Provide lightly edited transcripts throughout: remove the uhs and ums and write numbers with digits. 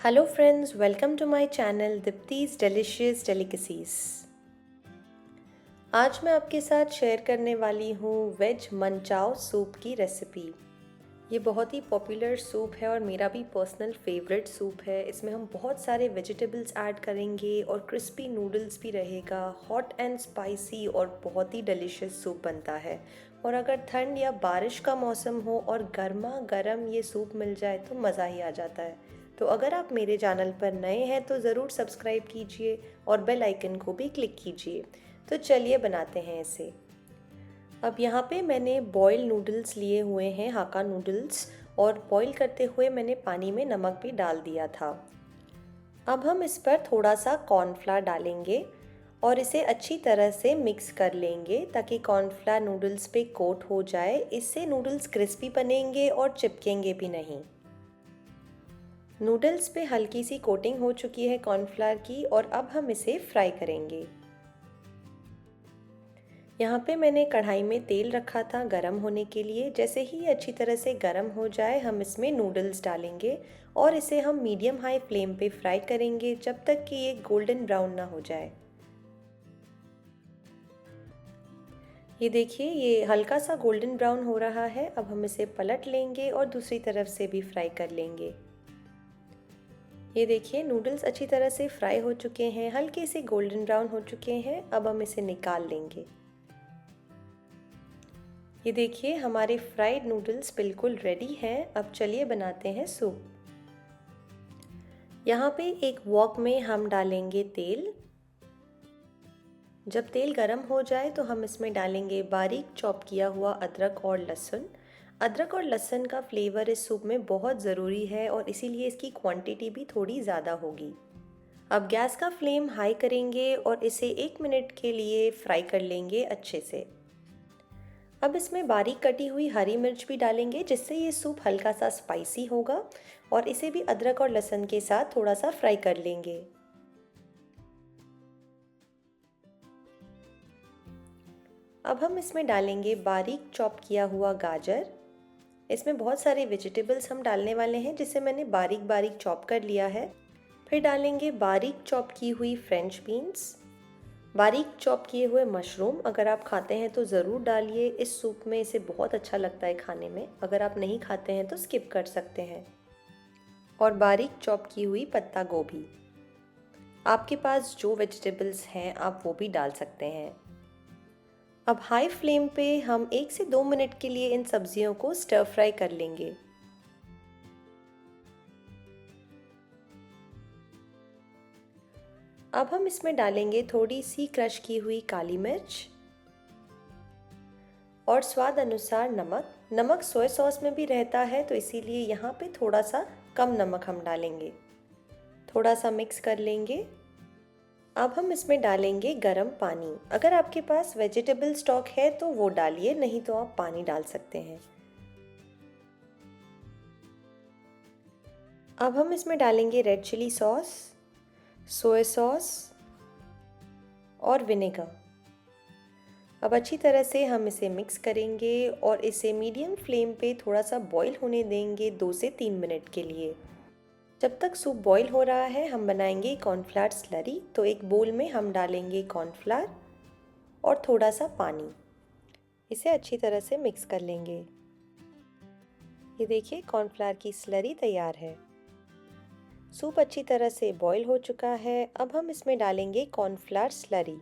Hello friends, welcome to my channel Dipti's Delicious Delicacies। आज मैं आपके साथ शेयर करने वाली हूँ वेज मनचाओ सूप की रेसिपी। ये बहुत ही पॉपुलर सूप है और मेरा भी पर्सनल फेवरेट सूप है। इसमें हम बहुत सारे वेजिटेबल्स ऐड करेंगे और क्रिस्पी नूडल्स भी रहेगा। हॉट एंड स्पाइसी और बहुत ही डिलिशियस सूप बनता है। और अगर ठंड या बारिश का मौसम हो और गर्मा गर्म ये सूप मिल जाए तो मज़ा ही आ जाता है। तो अगर आप मेरे चैनल पर नए हैं तो ज़रूर सब्सक्राइब कीजिए और बेल आइकन को भी क्लिक कीजिए। तो चलिए बनाते हैं इसे। अब यहाँ पे मैंने बॉयल नूडल्स लिए हुए हैं, हाक्का नूडल्स, और बॉईल करते हुए मैंने पानी में नमक भी डाल दिया था। अब हम इस पर थोड़ा सा कॉर्नफ्लावर डालेंगे और इसे अच्छी तरह से मिक्स कर लेंगे ताकि कॉर्नफ्लावर नूडल्स पे कोट हो जाए। इससे नूडल्स क्रिस्पी बनेंगे और चिपकेंगे भी नहीं। नूडल्स पे हल्की सी कोटिंग हो चुकी है कॉर्नफ्लावर की और अब हम इसे फ्राई करेंगे। यहाँ पे मैंने कढ़ाई में तेल रखा था गरम होने के लिए। जैसे ही ये अच्छी तरह से गरम हो जाए हम इसमें नूडल्स डालेंगे और इसे हम मीडियम हाई फ्लेम पे फ्राई करेंगे जब तक कि ये गोल्डन ब्राउन ना हो जाए। ये देखिए, ये हल्का सा गोल्डन ब्राउन हो रहा है। अब हम इसे पलट लेंगे और दूसरी तरफ से भी फ्राई कर लेंगे। ये देखिए, नूडल्स अच्छी तरह से फ्राई हो चुके हैं, हल्के से गोल्डन ब्राउन हो चुके हैं। अब हम इसे निकाल लेंगे। ये देखिए, हमारे फ्राइड नूडल्स बिल्कुल रेडी हैं। अब चलिए बनाते हैं सूप। यहाँ पे एक वॉक में हम डालेंगे तेल। जब तेल गरम हो जाए तो हम इसमें डालेंगे बारीक चॉप किया हुआ अदरक और लहसुन। अदरक और लहसुन का फ्लेवर इस सूप में बहुत ज़रूरी है और इसीलिए इसकी क्वांटिटी भी थोड़ी ज़्यादा होगी। अब गैस का फ्लेम हाई करेंगे और इसे 1 मिनट के लिए फ्राई कर लेंगे अच्छे से। अब इसमें बारीक कटी हुई हरी मिर्च भी डालेंगे जिससे ये सूप हल्का सा स्पाइसी होगा और इसे भी अदरक और लहसुन के साथ थोड़ा सा फ्राई कर लेंगे। अब हम इसमें डालेंगे बारीक चॉप किया हुआ गाजर। इसमें बहुत सारे वेजिटेबल्स हम डालने वाले हैं जिसे मैंने बारीक बारीक चॉप कर लिया है। फिर डालेंगे बारीक चॉप की हुई फ्रेंच बीन्स, बारीक चॉप किए हुए मशरूम। अगर आप खाते हैं तो ज़रूर डालिए इस सूप में, इसे बहुत अच्छा लगता है खाने में। अगर आप नहीं खाते हैं तो स्किप कर सकते हैं। और बारीक चॉप की हुई पत्ता गोभी। आपके पास जो वेजिटेबल्स हैं आप वो भी डाल सकते हैं। अब हाई फ्लेम पे हम 1 से 2 मिनट के लिए इन सब्जियों को स्टर फ्राई कर लेंगे। अब हम इसमें डालेंगे थोड़ी सी क्रश की हुई काली मिर्च और स्वाद अनुसार नमक। नमक सोया सॉस में भी रहता है तो इसीलिए यहाँ पे थोड़ा सा कम नमक हम डालेंगे। थोड़ा सा मिक्स कर लेंगे। अब हम इसमें डालेंगे गरम पानी। अगर आपके पास वेजिटेबल स्टॉक है तो वो डालिए, नहीं तो आप पानी डाल सकते हैं। अब हम इसमें डालेंगे red chilli sauce, soya sauce और विनेगर। अब अच्छी तरह से हम इसे मिक्स करेंगे और इसे मीडियम फ्लेम पे थोड़ा सा बॉईल होने देंगे 2 से 3 मिनट के लिए। जब तक सूप बॉईल हो रहा है हम बनाएंगे कॉर्नफ्लावर स्लरी। तो एक बोल में हम डालेंगे कॉर्नफ्लावर और थोड़ा सा पानी। इसे अच्छी तरह से मिक्स कर लेंगे। ये देखिए, कॉर्नफ्लावर की स्लरी तैयार है। सूप अच्छी तरह से बॉईल हो चुका है। अब हम इसमें डालेंगे कॉर्नफ्लावर स्लरी।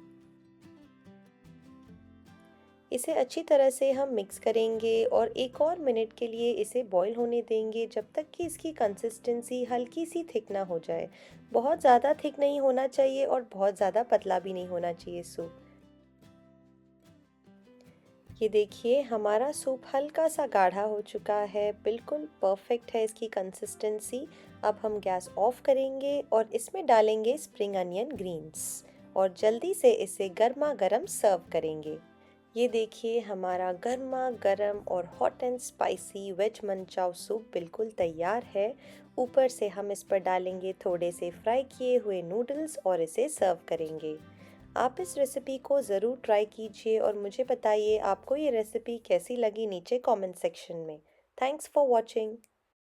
इसे अच्छी तरह से हम मिक्स करेंगे और 1 और मिनट के लिए इसे बॉईल होने देंगे जब तक कि इसकी कंसिस्टेंसी हल्की सी थिक ना हो जाए। बहुत ज़्यादा थिक नहीं होना चाहिए और बहुत ज़्यादा पतला भी नहीं होना चाहिए सूप। ये देखिए, हमारा सूप हल्का सा गाढ़ा हो चुका है, बिल्कुल परफेक्ट है इसकी कंसिस्टेंसी। अब हम गैस ऑफ करेंगे और इसमें डालेंगे स्प्रिंग अनियन ग्रीन्स और जल्दी से इसे गर्मा गर्म सर्व करेंगे। ये देखिए, हमारा गर्मा गर्म और hot and spicy veg manchow soup बिल्कुल तैयार है। ऊपर से हम इस पर डालेंगे थोड़े से फ्राई किए हुए नूडल्स और इसे सर्व करेंगे। आप इस रेसिपी को ज़रूर ट्राई कीजिए और मुझे बताइए आपको ये रेसिपी कैसी लगी नीचे कमेंट सेक्शन में। Thanks for watching.